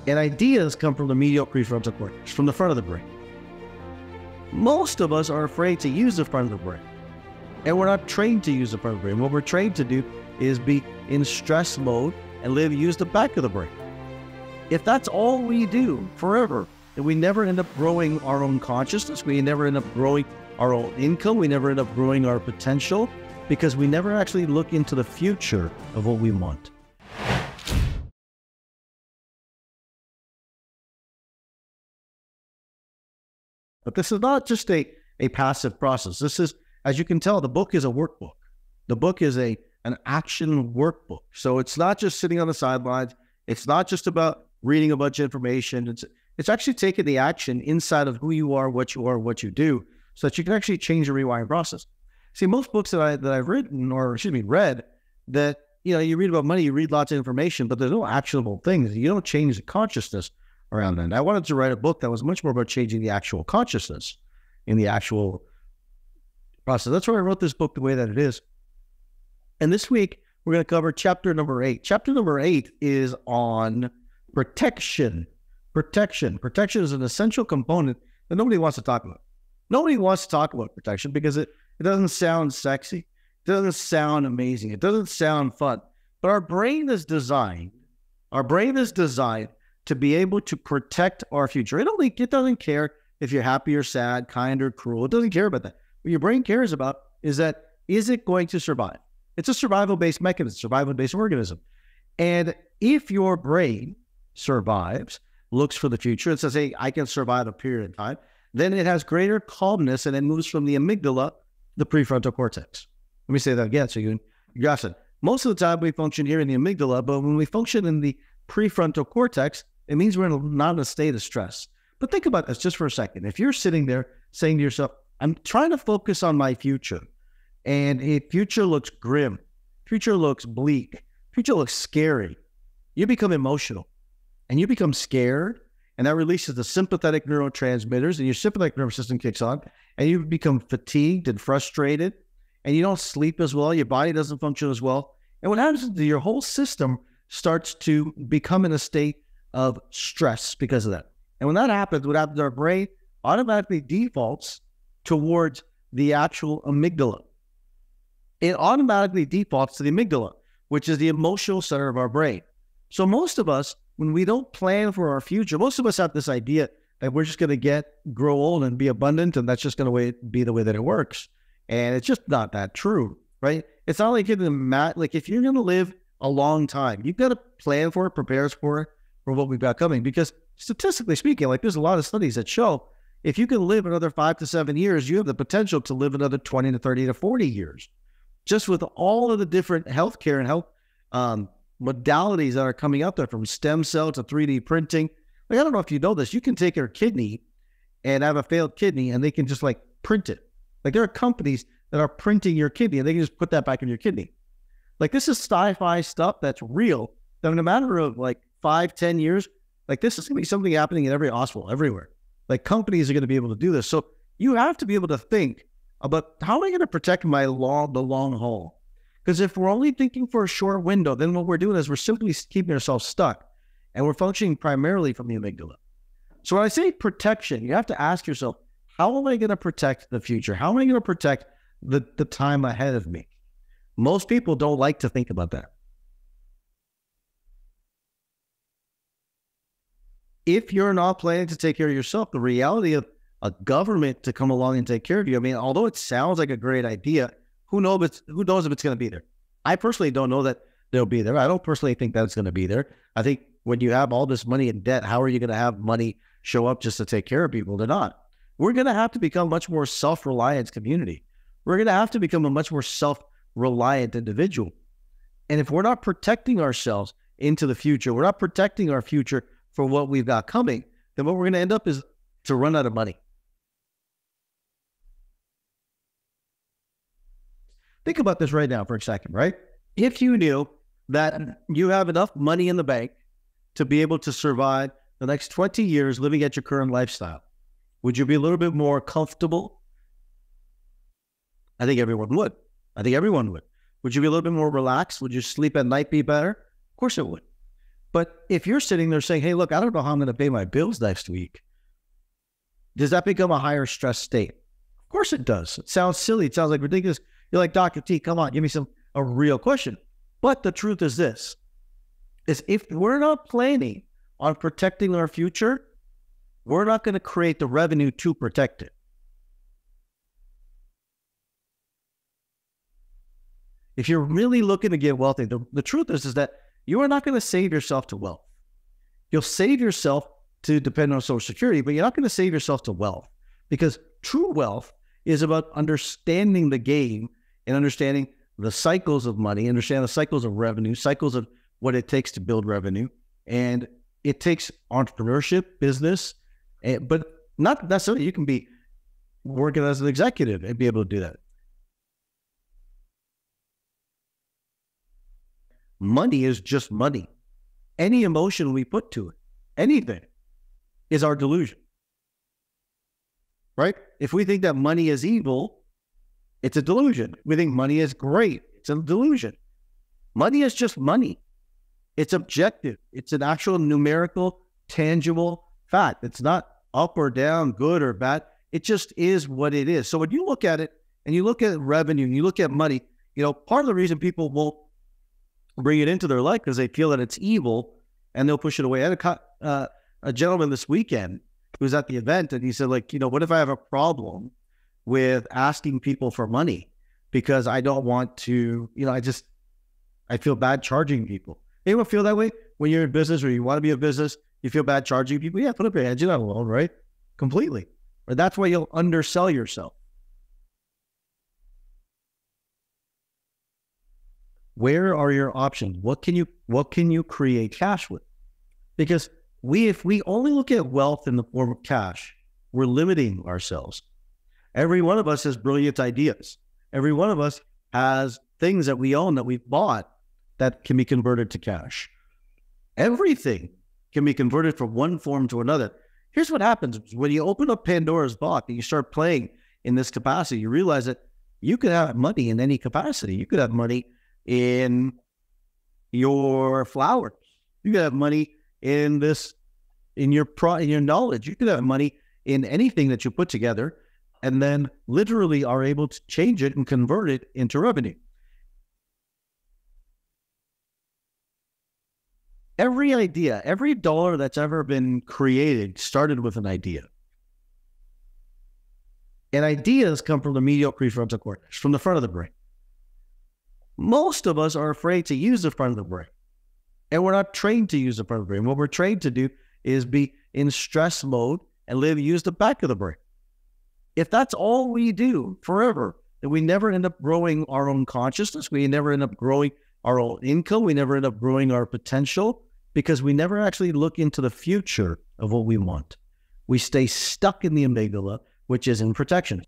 And ideas come from the medial prefrontal cortex, from the front of the brain. Most of us are afraid to use the front of the brain. And we're not trained to use the front of the brain. What we're trained to do is be in stress mode and use the back of the brain. If that's all we do forever, then we never end up growing our own consciousness, we never end up growing our own income, we never end up growing our potential, because we never actually look into the future of what we want. But this is not just a passive process. This is, as you can tell, the book is a workbook. The book is an action workbook. So it's not just sitting on the sidelines. It's not just about reading a bunch of information. It's actually taking the action inside of who you are, what you do, so that you can actually change the rewiring process. See, most books that I've written, or excuse me, read, that, you know, you read about money, you read lots of information, but there's no actionable things. You don't change the consciousness around that. And I wanted to write a book that was much more about changing the actual consciousness in the actual process. That's why I wrote this book the way that it is. And this week, we're going to cover chapter number 8. Chapter number 8 is on protection. Protection. Protection is an essential component that nobody wants to talk about. Nobody wants to talk about protection because it doesn't sound sexy. It doesn't sound amazing. It doesn't sound fun. But our brain is designed to be able to protect our future. It doesn't care if you're happy or sad, kind or cruel. It doesn't care about that. What your brain cares about is it going to survive? It's a survival-based mechanism, survival-based organism. And if your brain survives, looks for the future, and says, hey, I can survive a period of time, then it has greater calmness and it moves from the amygdala to the prefrontal cortex. Let me say that again so you grasp it. Most of the time we function here in the amygdala, but when we function in the prefrontal cortex, it means we're not in a state of stress. But think about this just for a second. If you're sitting there saying to yourself, I'm trying to focus on my future, and if future looks grim, future looks bleak, future looks scary, you become emotional and you become scared, and that releases the sympathetic neurotransmitters, and your sympathetic nervous system kicks on, and you become fatigued and frustrated, and you don't sleep as well, your body doesn't function as well. And what happens is your whole system starts to become in a state of stress because of that. And when that happens, what happens, our brain automatically defaults towards the actual amygdala. It automatically defaults to the amygdala, which is the emotional center of our brain. So most of us, when we don't plan for our future, most of us have this idea that we're just going to grow old and be abundant, and that's just going to be the way that it works. And it's just not that true, right? It's not like if you're going to live a long time, you've got to plan for it, prepare for it, for what we've got coming. Because statistically speaking, like, there's a lot of studies that show if you can live another 5 to 7 years, you have the potential to live another 20 to 30 to 40 years. Just with all of the different healthcare and health modalities that are coming out there, from stem cell to 3D printing. Like, I don't know if you know this, you can take your kidney and have a failed kidney and they can just like print it. Like, there are companies that are printing your kidney and they can just put that back in your kidney. Like, this is sci-fi stuff that's real. That in a matter of like 5, 10 years, like, this is going to be something happening in every hospital, everywhere. Like, companies are going to be able to do this. So you have to be able to think about, how am I going to protect the long haul? Because if we're only thinking for a short window, then what we're doing is we're simply keeping ourselves stuck, and we're functioning primarily from the amygdala. So when I say protection, you have to ask yourself, how am I going to protect the future? How am I going to protect the time ahead of me? Most people don't like to think about that. If you're not planning to take care of yourself, the reality of a government to come along and take care of you, I mean, although it sounds like a great idea, who knows if it's going to be there? I personally don't know that they'll be there. I don't personally think that it's going to be there. I think when you have all this money in debt, how are you going to have money show up just to take care of people? They're not. We're going to have to become a much more self-reliant community. We're going to have to become a much more self-reliant individual. And if we're not protecting ourselves into the future, we're not protecting our future for what we've got coming, then what we're going to end up is to run out of money. Think about this right now for a second, right? If you knew that you have enough money in the bank to be able to survive the next 20 years living at your current lifestyle, would you be a little bit more comfortable? I think everyone would. Would you be a little bit more relaxed? Would your sleep at night be better? Of course it would. But if you're sitting there saying, hey, look, I don't know how I'm going to pay my bills next week, does that become a higher stress state? Of course it does. It sounds silly. It sounds like ridiculous. You're like, Dr. T, come on, give me a real question. But the truth is this, is if we're not planning on protecting our future, we're not going to create the revenue to protect it. If you're really looking to get wealthy, the truth is that you are not going to save yourself to wealth. You'll save yourself to depend on Social Security, but you're not going to save yourself to wealth, because true wealth is about understanding the game and understanding the cycles of money, understand the cycles of revenue, cycles of what it takes to build revenue. And it takes entrepreneurship, business, but not necessarily you can be working as an executive and be able to do that. Money is just money. Any emotion we put to it, anything, is our delusion. Right? If we think that money is evil, it's a delusion. We think money is great, it's a delusion. Money is just money. It's objective. It's an actual numerical, tangible fact. It's not up or down, good or bad. It just is what it is. So when you look at it and you look at revenue and you look at money, part of the reason people won't bring it into their life because they feel that it's evil and they'll push it away. I had a gentleman this weekend who was at the event and he said, what if I have a problem with asking people for money because I don't want to, I feel bad charging people. Anyone feel that way when you're in business or you want to be in business? You feel bad charging people? Yeah, put up your hands. You're not alone, right? Completely. But that's why you'll undersell yourself. Where are your options? What can you create cash with? Because if we only look at wealth in the form of cash, we're limiting ourselves. Every one of us has brilliant ideas. Every one of us has things that we own that we've bought that can be converted to cash. Everything can be converted from one form to another. Here's what happens. When you open up Pandora's box and you start playing in this capacity, you realize that you could have money in any capacity. You could have money in your flowers. You could have money in your knowledge. You could have money in anything that you put together and then literally are able to change it and convert it into revenue. Every idea, every dollar that's ever been created started with an idea. And ideas come from the medial prefrontal cortex, from the front of the brain. Most of us are afraid to use the front of the brain. And we're not trained to use the front of the brain. What we're trained to do is be in stress mode and use the back of the brain. If that's all we do forever, then we never end up growing our own consciousness. We never end up growing our own income. We never end up growing our potential because we never actually look into the future of what we want. We stay stuck in the amygdala, which is in protection.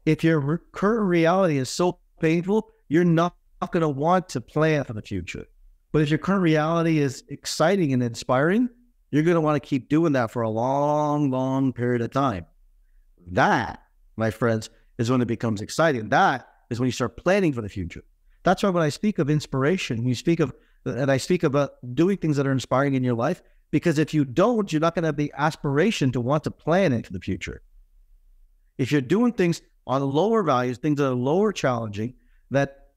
If your current reality is so painful, you're not going to want to plan for the future. But if your current reality is exciting and inspiring, you're going to want to keep doing that for a long, long period of time. That, my friends, is when it becomes exciting. That is when you start planning for the future. That's why when I speak of inspiration, I speak about doing things that are inspiring in your life, because if you don't, you're not going to have the aspiration to want to plan into the future. If you're doing things on lower values, things that are lower challenging, that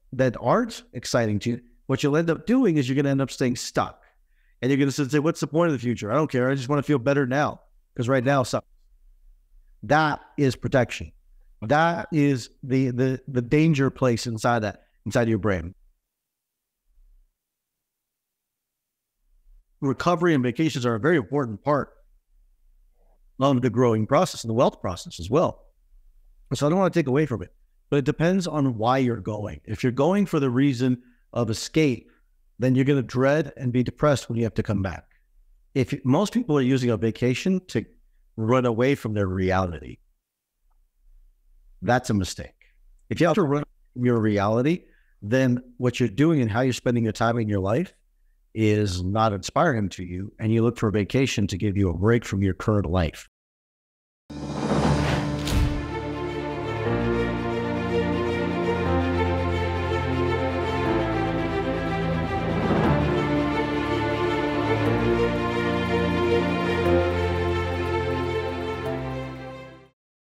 aren't exciting to you, what you'll end up doing is you're going to end up staying stuck. And you're going to say, what's the point of the future? I don't care. I just want to feel better now, because right now sucks. That is protection. That is the danger place inside your brain. Recovery and vacations are a very important part of the growing process and the wealth process as well. So I don't want to take away from it, but it depends on why you're going. If you're going for the reason of escape, then you're going to dread and be depressed when you have to come back. Most people are using a vacation to run away from their reality. That's a mistake. If you have to run from your reality, then what you're doing and how you're spending your time in your life is not inspiring to you, and you look for a vacation to give you a break from your current life.